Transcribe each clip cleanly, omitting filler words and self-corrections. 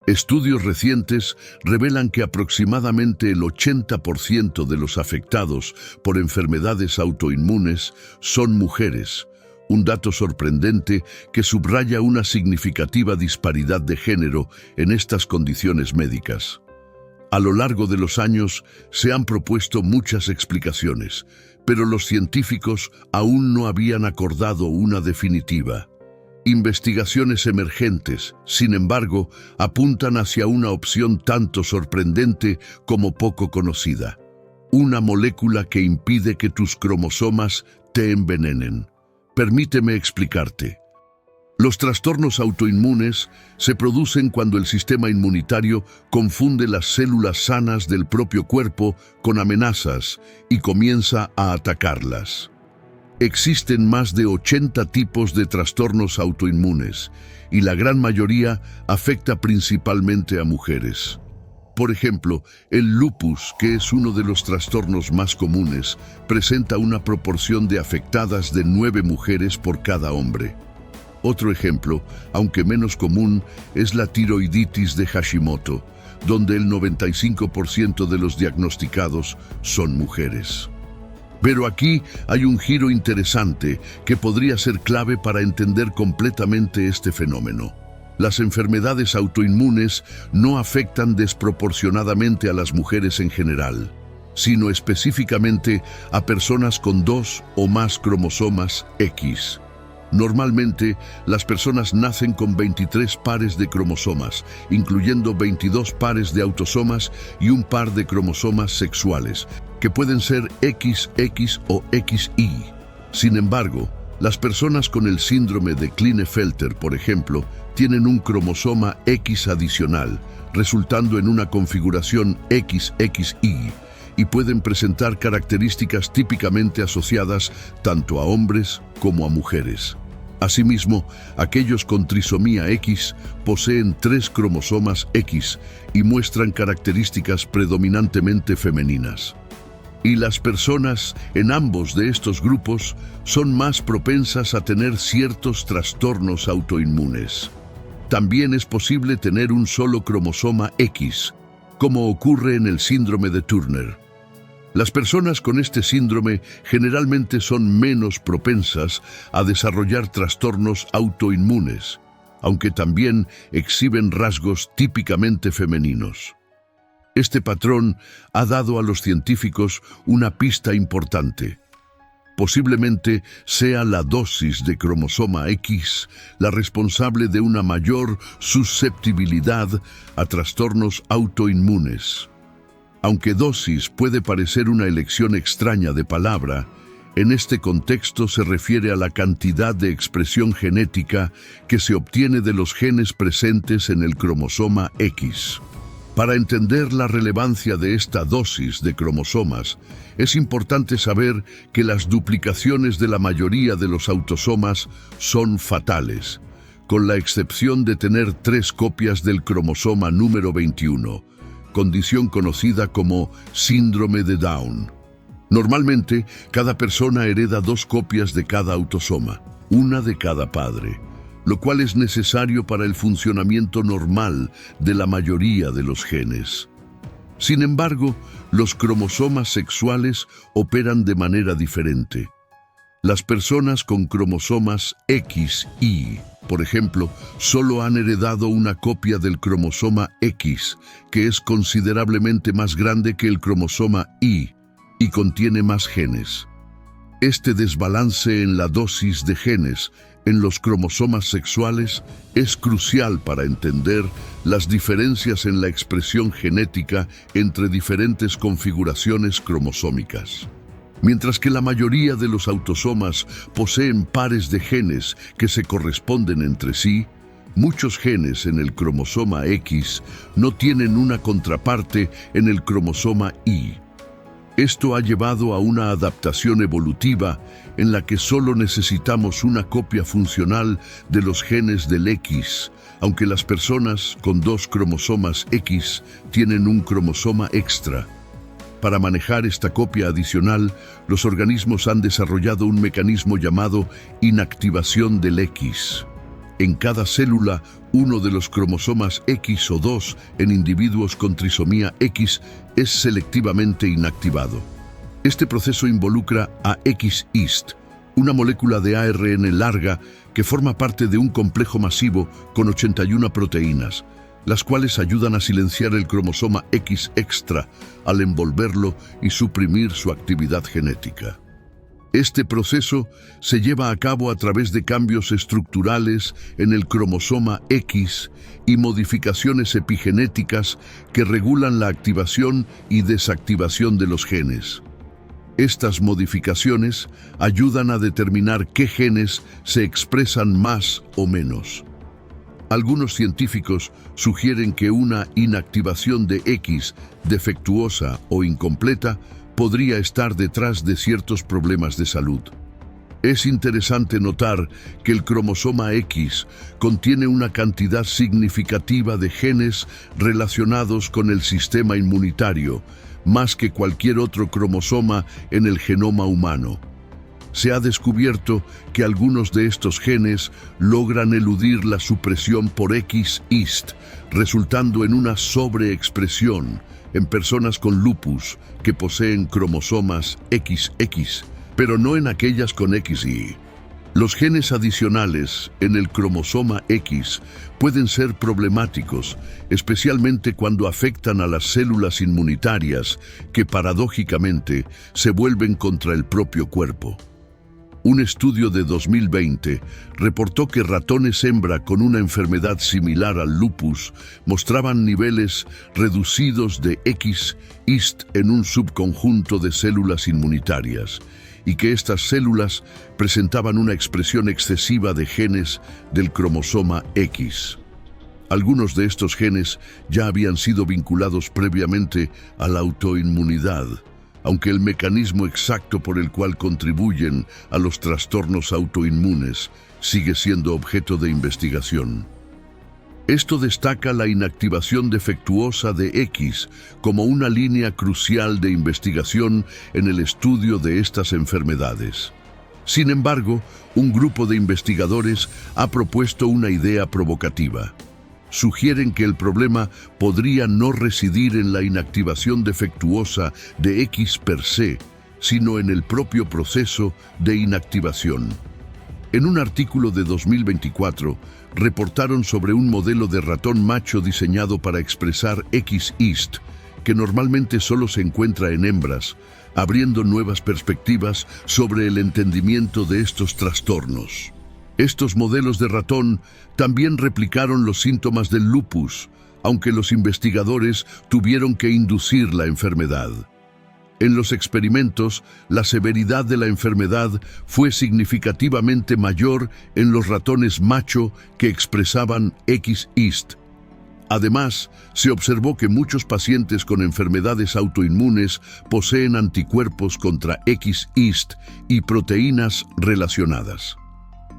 Estudios recientes revelan que aproximadamente el 80% de los afectados por enfermedades autoinmunes son mujeres, un dato sorprendente que subraya una significativa disparidad de género en estas condiciones médicas. A lo largo de los años se han propuesto muchas explicaciones, pero los científicos aún no habían acordado una definitiva. Investigaciones emergentes, sin embargo, apuntan hacia una opción tanto sorprendente como poco conocida. Una molécula que impide que tus cromosomas te envenenen. Permíteme explicarte. Los trastornos autoinmunes se producen cuando el sistema inmunitario confunde las células sanas del propio cuerpo con amenazas y comienza a atacarlas. Existen más de 80 tipos de trastornos autoinmunes y la gran mayoría afecta principalmente a mujeres. Por ejemplo, el lupus, que es uno de los trastornos más comunes, presenta una proporción de afectadas de 9 mujeres por cada hombre. Otro ejemplo, aunque menos común, es la tiroiditis de Hashimoto, donde el 95% de los diagnosticados son mujeres. Pero aquí hay un giro interesante que podría ser clave para entender completamente este fenómeno. Las enfermedades autoinmunes no afectan desproporcionadamente a las mujeres en general, sino específicamente a personas con 2 o más cromosomas X. Normalmente, las personas nacen con 23 pares de cromosomas, incluyendo 22 pares de autosomas y un par de cromosomas sexuales, que pueden ser XX o XY. Sin embargo, las personas con el síndrome de Klinefelter, por ejemplo, tienen un cromosoma X adicional, resultando en una configuración XXY, y pueden presentar características típicamente asociadas tanto a hombres como a mujeres. Asimismo, aquellos con trisomía X poseen 3 cromosomas X y muestran características predominantemente femeninas. Y las personas en ambos de estos grupos son más propensas a tener ciertos trastornos autoinmunes. También es posible tener un solo cromosoma X, como ocurre en el síndrome de Turner. Las personas con este síndrome generalmente son menos propensas a desarrollar trastornos autoinmunes, aunque también exhiben rasgos típicamente femeninos. Este patrón ha dado a los científicos una pista importante. Posiblemente sea la dosis de cromosoma X la responsable de una mayor susceptibilidad a trastornos autoinmunes. Aunque dosis puede parecer una elección extraña de palabra, en este contexto se refiere a la cantidad de expresión genética que se obtiene de los genes presentes en el cromosoma X. Para entender la relevancia de esta dosis de cromosomas, es importante saber que las duplicaciones de la mayoría de los autosomas son fatales, con la excepción de tener 3 copias del cromosoma número 21, condición conocida como síndrome de Down. Normalmente, cada persona hereda 2 copias de cada autosoma, una de cada padre, lo cual es necesario para el funcionamiento normal de la mayoría de los genes. Sin embargo, los cromosomas sexuales operan de manera diferente. Las personas con cromosomas XY, por ejemplo, solo han heredado una copia del cromosoma X, que es considerablemente más grande que el cromosoma Y y contiene más genes. Este desbalance en la dosis de genes en los cromosomas sexuales es crucial para entender las diferencias en la expresión genética entre diferentes configuraciones cromosómicas. Mientras que la mayoría de los autosomas poseen pares de genes que se corresponden entre sí, muchos genes en el cromosoma X no tienen una contraparte en el cromosoma Y. Esto ha llevado a una adaptación evolutiva en la que solo necesitamos una copia funcional de los genes del X, aunque las personas con 2 cromosomas X tienen un cromosoma extra. Para manejar esta copia adicional, los organismos han desarrollado un mecanismo llamado inactivación del X. en cada célula uno de los cromosomas X o 2 en individuos con trisomía X es selectivamente inactivado. Este proceso involucra a X-Hist, una molécula de ARN larga que forma parte de un complejo masivo con 81 proteínas, las cuales ayudan a silenciar el cromosoma X extra al envolverlo y suprimir su actividad genética. Este proceso se lleva a cabo a través de cambios estructurales en el cromosoma X y modificaciones epigenéticas que regulan la activación y desactivación de los genes. Estas modificaciones ayudan a determinar qué genes se expresan más o menos. Algunos científicos sugieren que una inactivación de X defectuosa o incompleta podría estar detrás de ciertos problemas de salud. Es interesante notar que el cromosoma X contiene una cantidad significativa de genes relacionados con el sistema inmunitario, más que cualquier otro cromosoma en el genoma humano. Se ha descubierto que algunos de estos genes logran eludir la supresión por X-Hist, resultando en una sobreexpresión en personas con lupus que poseen cromosomas XX, pero no en aquellas con XY. Los genes adicionales en el cromosoma X pueden ser problemáticos, especialmente cuando afectan a las células inmunitarias que paradójicamente se vuelven contra el propio cuerpo. Un estudio de 2020 reportó que ratones hembra con una enfermedad similar al lupus mostraban niveles reducidos de X-Hist en un subconjunto de células inmunitarias y que estas células presentaban una expresión excesiva de genes del cromosoma X. Algunos de estos genes ya habían sido vinculados previamente a la autoinmunidad, aunque el mecanismo exacto por el cual contribuyen a los trastornos autoinmunes sigue siendo objeto de investigación. Esto destaca la inactivación defectuosa de X como una línea crucial de investigación en el estudio de estas enfermedades. Sin embargo, un grupo de investigadores ha propuesto una idea provocativa. Sugieren que el problema podría no residir en la inactivación defectuosa de X per se, sino en el propio proceso de inactivación. En un artículo de 2024, reportaron sobre un modelo de ratón macho diseñado para expresar X-Hist, que normalmente solo se encuentra en hembras, abriendo nuevas perspectivas sobre el entendimiento de estos trastornos. Estos modelos de ratón también replicaron los síntomas del lupus, aunque los investigadores tuvieron que inducir la enfermedad. En los experimentos, la severidad de la enfermedad fue significativamente mayor en los ratones macho que expresaban X-Hist. Además, se observó que muchos pacientes con enfermedades autoinmunes poseen anticuerpos contra X-Hist y proteínas relacionadas.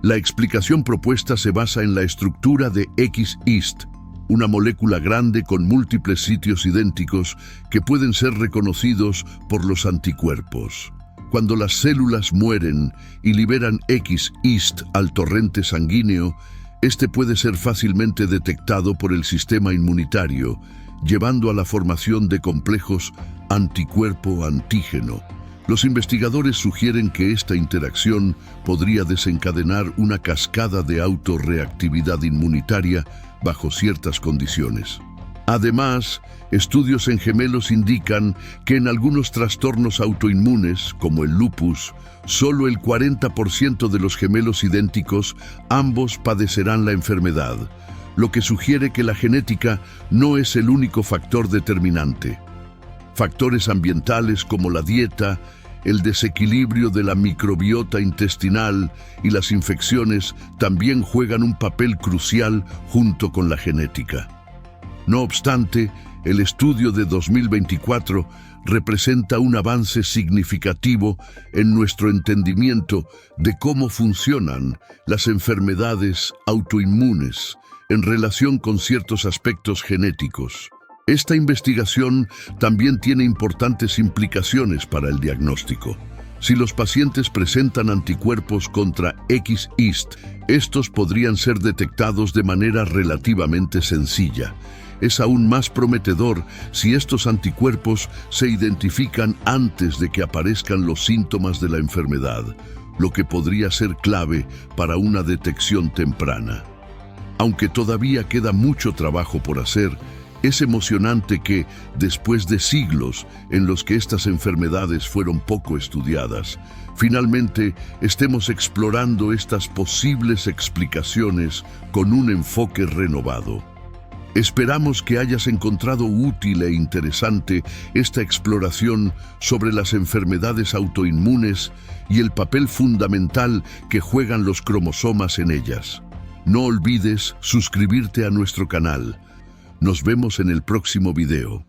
La explicación propuesta se basa en la estructura de X-Hist, una molécula grande con múltiples sitios idénticos que pueden ser reconocidos por los anticuerpos. Cuando las células mueren y liberan X-Hist al torrente sanguíneo, este puede ser fácilmente detectado por el sistema inmunitario, llevando a la formación de complejos anticuerpo-antígeno. Los investigadores sugieren que esta interacción podría desencadenar una cascada de autorreactividad inmunitaria bajo ciertas condiciones. Además, estudios en gemelos indican que en algunos trastornos autoinmunes, como el lupus, solo el 40% de los gemelos idénticos ambos padecerán la enfermedad, lo que sugiere que la genética no es el único factor determinante. Factores ambientales como la dieta, el desequilibrio de la microbiota intestinal y las infecciones también juegan un papel crucial junto con la genética. No obstante, el estudio de 2024 representa un avance significativo en nuestro entendimiento de cómo funcionan las enfermedades autoinmunes en relación con ciertos aspectos genéticos. Esta investigación también tiene importantes implicaciones para el diagnóstico. Si los pacientes presentan anticuerpos contra XIST, estos podrían ser detectados de manera relativamente sencilla. Es aún más prometedor si estos anticuerpos se identifican antes de que aparezcan los síntomas de la enfermedad, lo que podría ser clave para una detección temprana. Aunque todavía queda mucho trabajo por hacer, es emocionante que, después de siglos en los que estas enfermedades fueron poco estudiadas, finalmente estemos explorando estas posibles explicaciones con un enfoque renovado. Esperamos que hayas encontrado útil e interesante esta exploración sobre las enfermedades autoinmunes y el papel fundamental que juegan los cromosomas en ellas. No olvides suscribirte a nuestro canal. Nos vemos en el próximo video.